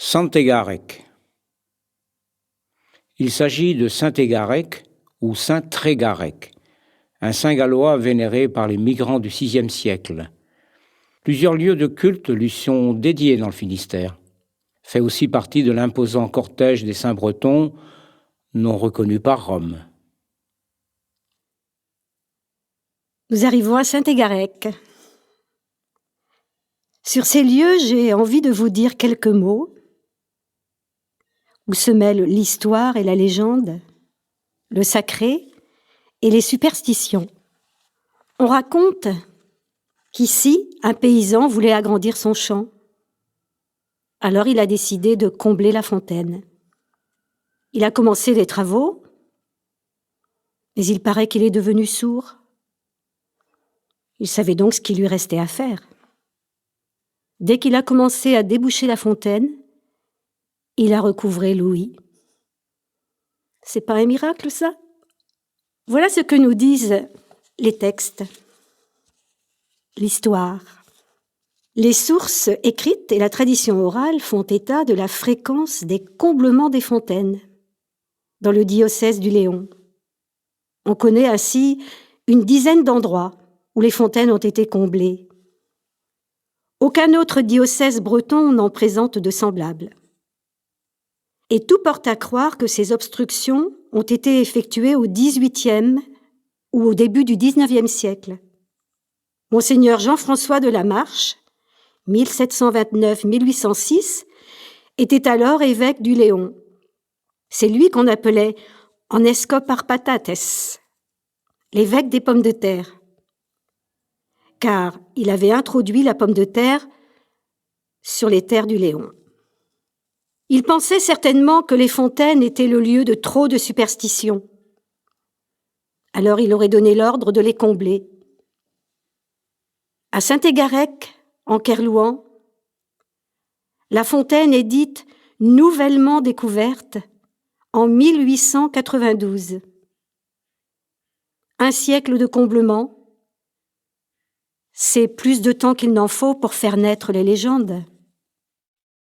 Saint-Égarec. Il s'agit de Saint-Égarec ou Saint Trégarec, un saint gallois vénéré par les migrants du VIe siècle. Plusieurs lieux de culte lui sont dédiés dans le Finistère. Fait aussi partie de l'imposant cortège des saints bretons, non reconnus par Rome. Nous arrivons à Saint-Égarec. Sur ces lieux, j'ai envie de vous dire quelques mots où se mêlent l'histoire et la légende, le sacré et les superstitions. On raconte qu'ici, un paysan voulait agrandir son champ. Alors il a décidé de combler la fontaine. Il a commencé les travaux, mais il paraît qu'il est devenu sourd. Il savait donc ce qu'il lui restait à faire. Dès qu'il a commencé à déboucher la fontaine, il a recouvré l'ouïe. C'est pas un miracle, ça? Voilà ce que nous disent les textes. L'histoire. Les sources écrites et la tradition orale font état de la fréquence des comblements des fontaines dans le diocèse du Léon. On connaît ainsi une dizaine d'endroits où les fontaines ont été comblées. Aucun autre diocèse breton n'en présente de semblables. Et tout porte à croire que ces obstructions ont été effectuées au XVIIIe ou au début du XIXe siècle. Monseigneur Jean-François de la Marche, 1729-1806, était alors évêque du Léon. C'est lui qu'on appelait Anescopar patates, l'évêque des pommes de terre, car il avait introduit la pomme de terre sur les terres du Léon. Il pensait certainement que les fontaines étaient le lieu de trop de superstitions. Alors il aurait donné l'ordre de les combler. À Saint-Égarec, en Kerlouan, la fontaine est dite nouvellement découverte en 1892. Un siècle de comblement, c'est plus de temps qu'il n'en faut pour faire naître les légendes.